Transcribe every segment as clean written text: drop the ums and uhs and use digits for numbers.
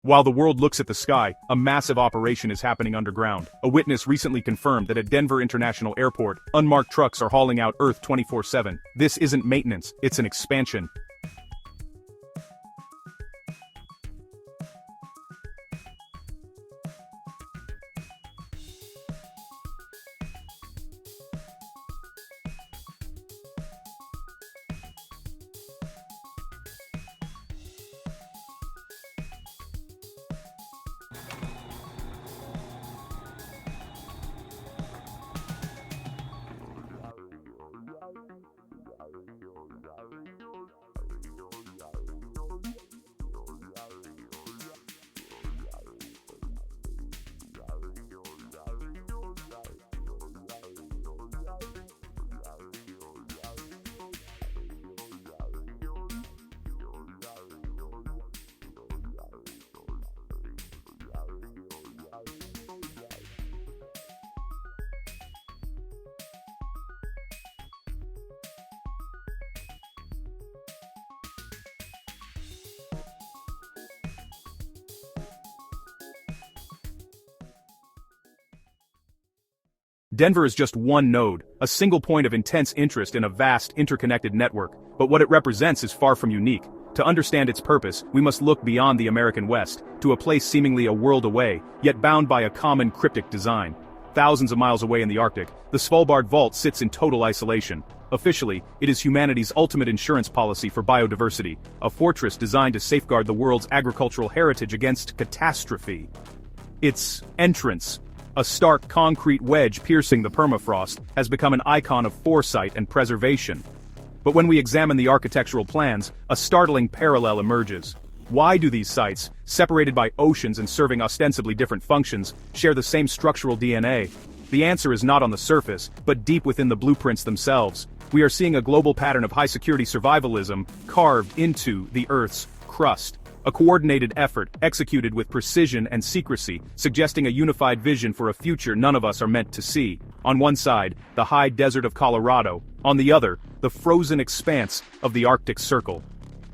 While the world looks at the sky, a massive operation is happening underground. A witness recently confirmed that at Denver International Airport, unmarked trucks are hauling out Earth 24/7. This isn't maintenance, it's an expansion. Denver is just one node, a single point of intense interest in a vast, interconnected network, but what it represents is far from unique. To understand its purpose, we must look beyond the American West, to a place seemingly a world away, yet bound by a common cryptic design. Thousands of miles away in the Arctic, the Svalbard Vault sits in total isolation. Officially, it is humanity's ultimate insurance policy for biodiversity, a fortress designed to safeguard the world's agricultural heritage against catastrophe. Its entrance, a stark concrete wedge piercing the permafrost, has become an icon of foresight and preservation. But when we examine the architectural plans, a startling parallel emerges. Why do these sites, separated by oceans and serving ostensibly different functions, share the same structural DNA? The answer is not on the surface, but deep within the blueprints themselves. We are seeing a global pattern of high-security survivalism carved into the Earth's crust. A coordinated effort, executed with precision and secrecy, suggesting a unified vision for a future none of us are meant to see. On one side, the high desert of Colorado. On the other, the frozen expanse of the Arctic Circle.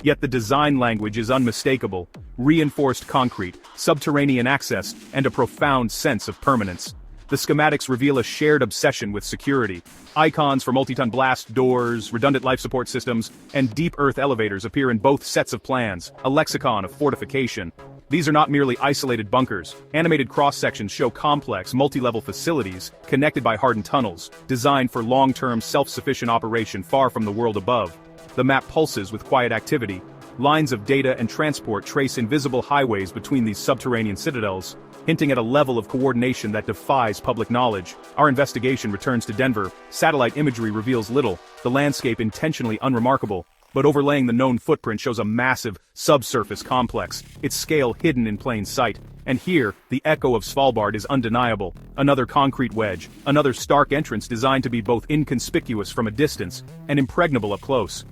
Yet the design language is unmistakable: reinforced concrete, subterranean access, and a profound sense of permanence. The schematics reveal a shared obsession with security. Icons for multi-ton blast doors, redundant life support systems, and deep earth elevators appear in both sets of plans, a lexicon of fortification. These are not merely isolated bunkers. Animated cross-sections show complex, multi-level facilities, connected by hardened tunnels, designed for long-term self-sufficient operation far from the world above. The map pulses with quiet activity. Lines of data and transport trace invisible highways between these subterranean citadels, hinting at a level of coordination that defies public knowledge. Our investigation returns to Denver. Satellite imagery reveals little, the landscape intentionally unremarkable, but overlaying the known footprint shows a massive, subsurface complex, its scale hidden in plain sight. And here, the echo of Svalbard is undeniable. Another concrete wedge, another stark entrance designed to be both inconspicuous from a distance and impregnable up close.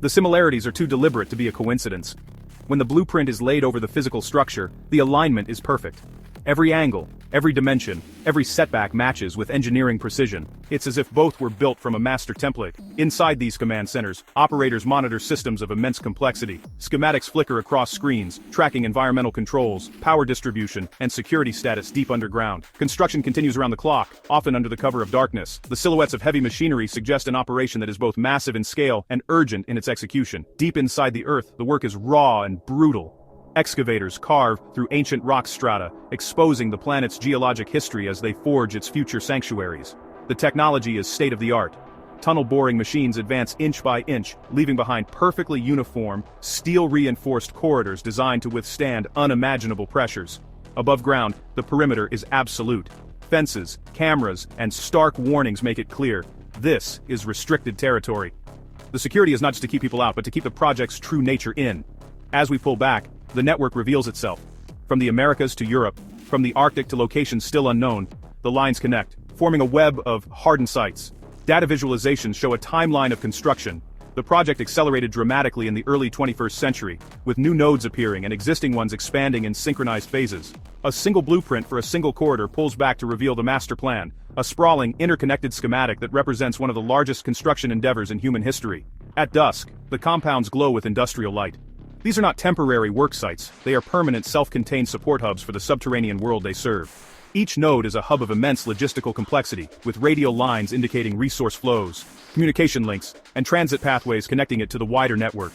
The similarities are too deliberate to be a coincidence. When the blueprint is laid over the physical structure, the alignment is perfect. Every angle, every dimension, every setback matches with engineering precision. It's as if both were built from a master template. Inside these command centers, operators monitor systems of immense complexity. Schematics flicker across screens, tracking environmental controls, power distribution, and security status deep underground. Construction continues around the clock, often under the cover of darkness. The silhouettes of heavy machinery suggest an operation that is both massive in scale and urgent in its execution. Deep inside the Earth, the work is raw and brutal. Excavators carve through ancient rock strata, exposing the planet's geologic history as they forge its future sanctuaries. The technology is state-of-the-art. Tunnel boring machines advance inch by inch, leaving behind perfectly uniform, steel-reinforced corridors designed to withstand unimaginable pressures. Above ground, the perimeter is absolute. Fences, cameras, and stark warnings make it clear: this is restricted territory. The security is not just to keep people out, but to keep the project's true nature in. As we pull back, the network reveals itself. From the Americas to Europe, from the Arctic to locations still unknown, the lines connect, forming a web of hardened sites. Data visualizations show a timeline of construction. The project accelerated dramatically in the early 21st century, with new nodes appearing and existing ones expanding in synchronized phases. A single blueprint for a single corridor pulls back to reveal the master plan, a sprawling, interconnected schematic that represents one of the largest construction endeavors in human history. At dusk, the compounds glow with industrial light. These are not temporary work sites, they are permanent self-contained support hubs for the subterranean world they serve. Each node is a hub of immense logistical complexity, with radial lines indicating resource flows, communication links, and transit pathways connecting it to the wider network.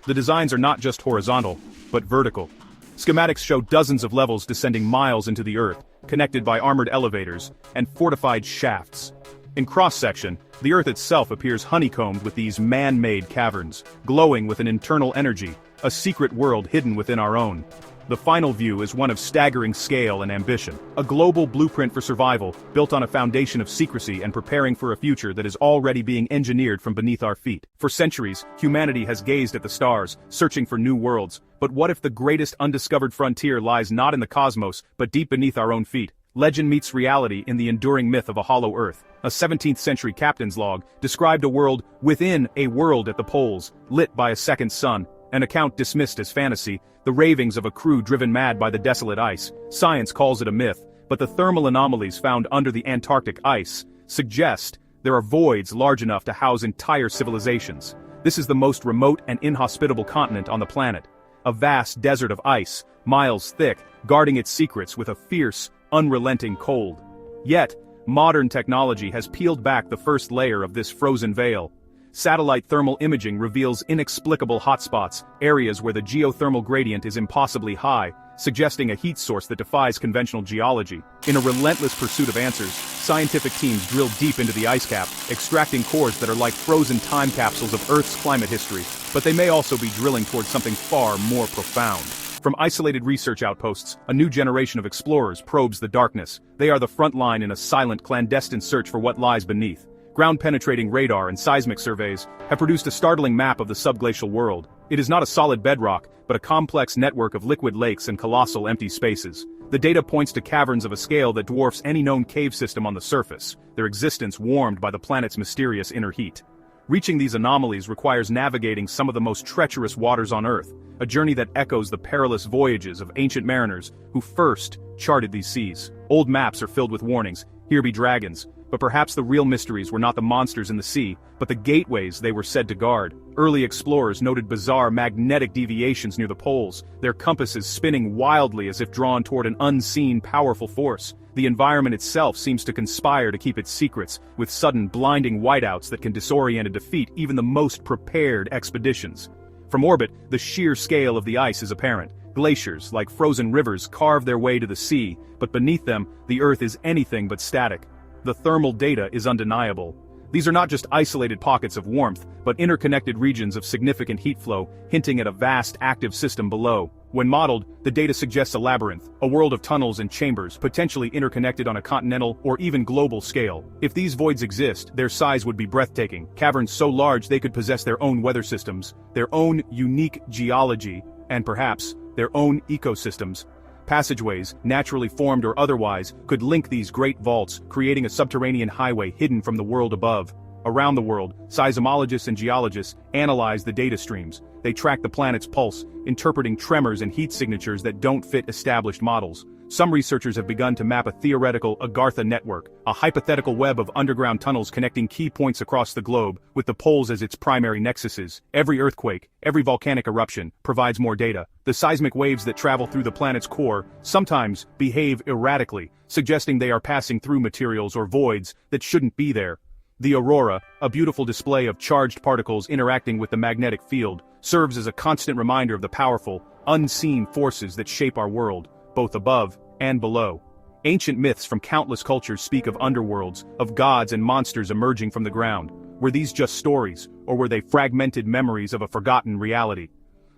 The designs are not just horizontal, but vertical. Schematics show dozens of levels descending miles into the earth, connected by armored elevators and fortified shafts. In cross-section, the Earth itself appears honeycombed with these man-made caverns, glowing with an internal energy, a secret world hidden within our own. The final view is one of staggering scale and ambition, a global blueprint for survival, built on a foundation of secrecy and preparing for a future that is already being engineered from beneath our feet. For centuries, humanity has gazed at the stars, searching for new worlds, but what if the greatest undiscovered frontier lies not in the cosmos, but deep beneath our own feet? Legend meets reality in the enduring myth of a hollow Earth. A 17th-century captain's log described a world within a world at the poles, lit by a second sun, an account dismissed as fantasy, the ravings of a crew driven mad by the desolate ice. Science calls it a myth, but the thermal anomalies found under the Antarctic ice suggest there are voids large enough to house entire civilizations. This is the most remote and inhospitable continent on the planet. A vast desert of ice, miles thick, guarding its secrets with a fierce, unrelenting cold. Yet, modern technology has peeled back the first layer of this frozen veil. Satellite thermal imaging reveals inexplicable hotspots, areas where the geothermal gradient is impossibly high, suggesting a heat source that defies conventional geology. In a relentless pursuit of answers, scientific teams drill deep into the ice cap, extracting cores that are like frozen time capsules of Earth's climate history, but they may also be drilling towards something far more profound. From isolated research outposts, a new generation of explorers probes the darkness. They are the front line in a silent, clandestine search for what lies beneath. Ground-penetrating radar and seismic surveys have produced a startling map of the subglacial world. It is not a solid bedrock, but a complex network of liquid lakes and colossal empty spaces. The data points to caverns of a scale that dwarfs any known cave system on the surface, their existence warmed by the planet's mysterious inner heat. Reaching these anomalies requires navigating some of the most treacherous waters on Earth, a journey that echoes the perilous voyages of ancient mariners who first charted these seas. Old maps are filled with warnings, here be dragons, but perhaps the real mysteries were not the monsters in the sea, but the gateways they were said to guard. Early explorers noted bizarre magnetic deviations near the poles, their compasses spinning wildly as if drawn toward an unseen powerful force. The environment itself seems to conspire to keep its secrets, with sudden blinding whiteouts that can disorient and defeat even the most prepared expeditions. From orbit, the sheer scale of the ice is apparent. Glaciers, like frozen rivers, carve their way to the sea, but beneath them, the Earth is anything but static. The thermal data is undeniable. These are not just isolated pockets of warmth, but interconnected regions of significant heat flow, hinting at a vast active system below. When modeled, the data suggests a labyrinth, a world of tunnels and chambers, potentially interconnected on a continental or even global scale. If these voids exist, their size would be breathtaking, caverns so large they could possess their own weather systems, their own unique geology, and perhaps, their own ecosystems. Passageways, naturally formed or otherwise, could link these great vaults, creating a subterranean highway hidden from the world above. Around the world, seismologists and geologists analyze the data streams. They track the planet's pulse, interpreting tremors and heat signatures that don't fit established models. Some researchers have begun to map a theoretical Agartha network, a hypothetical web of underground tunnels connecting key points across the globe, with the poles as its primary nexuses. Every earthquake, every volcanic eruption, provides more data. The seismic waves that travel through the planet's core sometimes behave erratically, suggesting they are passing through materials or voids that shouldn't be there. The aurora, a beautiful display of charged particles interacting with the magnetic field, serves as a constant reminder of the powerful, unseen forces that shape our world, both above and below. Ancient myths from countless cultures speak of underworlds, of gods and monsters emerging from the ground. Were these just stories, or were they fragmented memories of a forgotten reality?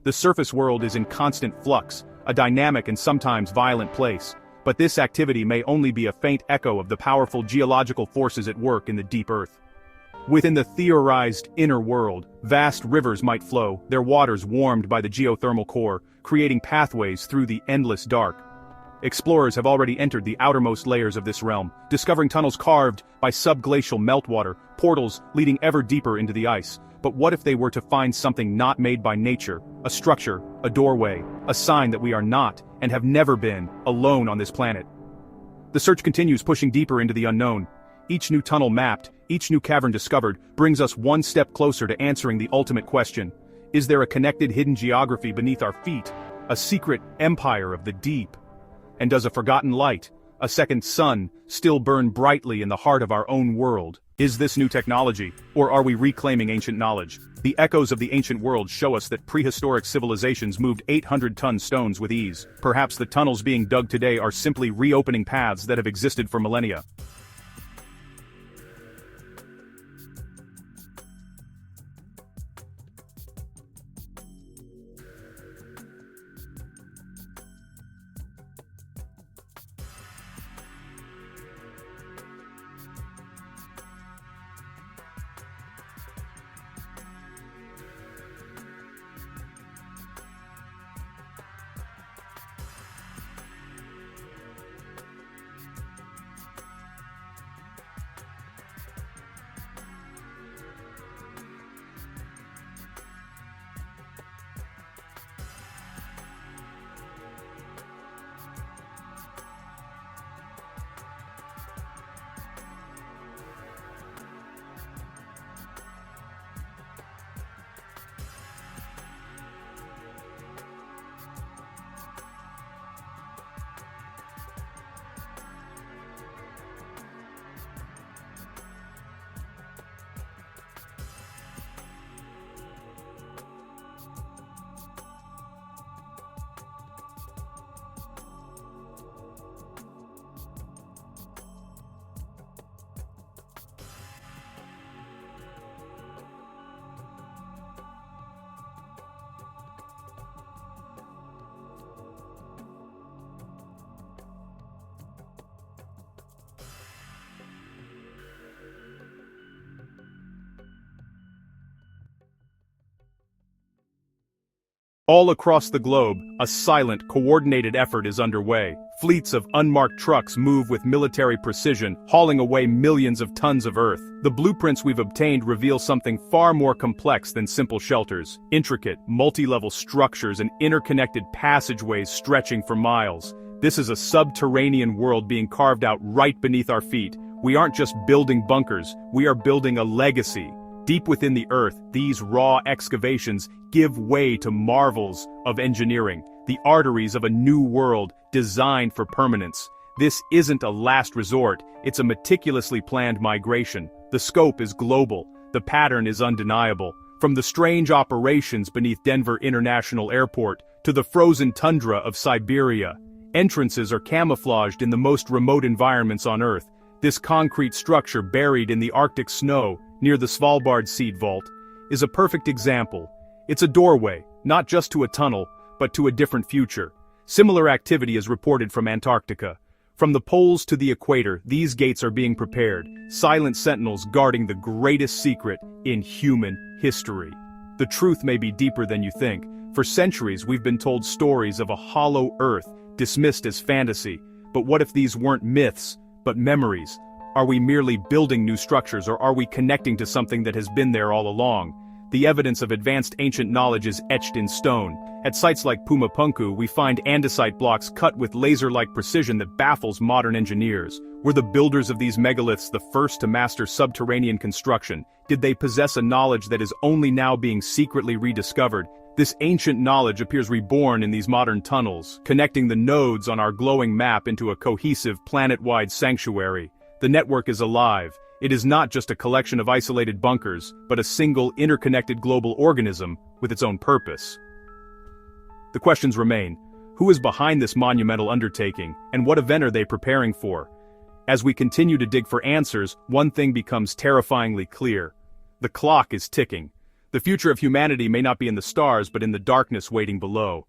The surface world is in constant flux, a dynamic and sometimes violent place. But this activity may only be a faint echo of the powerful geological forces at work in the deep earth. Within the theorized inner world, vast rivers might flow, their waters warmed by the geothermal core, creating pathways through the endless dark. Explorers have already entered the outermost layers of this realm, discovering tunnels carved by subglacial meltwater, portals leading ever deeper into the ice. But what if they were to find something not made by nature, a structure, a doorway, a sign that we are not, and have never been, alone on this planet? The search continues, pushing deeper into the unknown. Each new tunnel mapped, each new cavern discovered, brings us one step closer to answering the ultimate question. Is there a connected hidden geography beneath our feet? A secret empire of the deep? And does a forgotten light, a second sun, still burn brightly in the heart of our own world? Is this new technology, or are we reclaiming ancient knowledge? The echoes of the ancient world show us that prehistoric civilizations moved 800-ton stones with ease. Perhaps the tunnels being dug today are simply reopening paths that have existed for millennia. All across the globe, a silent, coordinated effort is underway. Fleets of unmarked trucks move with military precision, hauling away millions of tons of earth. The blueprints we've obtained reveal something far more complex than simple shelters. Intricate, multi-level structures and interconnected passageways stretching for miles. This is a subterranean world being carved out right beneath our feet. We aren't just building bunkers, we are building a legacy. Deep within the earth, these raw excavations give way to marvels of engineering, the arteries of a new world designed for permanence. This isn't a last resort, it's a meticulously planned migration. The scope is global, the pattern is undeniable. From the strange operations beneath Denver International Airport to the frozen tundra of Siberia, entrances are camouflaged in the most remote environments on Earth. This concrete structure buried in the Arctic snow, near the Svalbard seed vault, is a perfect example. It's a doorway, not just to a tunnel, but to a different future. Similar activity is reported from Antarctica. From the poles to the equator, these gates are being prepared, silent sentinels guarding the greatest secret in human history. The truth may be deeper than you think. For centuries we've been told stories of a hollow Earth, dismissed as fantasy. But what if these weren't myths, but memories? Are we merely building new structures, or are we connecting to something that has been there all along? The evidence of advanced ancient knowledge is etched in stone. At sites like Pumapunku, we find andesite blocks cut with laser-like precision that baffles modern engineers. Were the builders of these megaliths the first to master subterranean construction? Did they possess a knowledge that is only now being secretly rediscovered? This ancient knowledge appears reborn in these modern tunnels, connecting the nodes on our glowing map into a cohesive, planet-wide sanctuary. The network is alive. It is not just a collection of isolated bunkers, but a single, interconnected global organism with its own purpose. The questions remain. Who is behind this monumental undertaking, and what event are they preparing for? As we continue to dig for answers, one thing becomes terrifyingly clear. The clock is ticking. The future of humanity may not be in the stars, but in the darkness waiting below.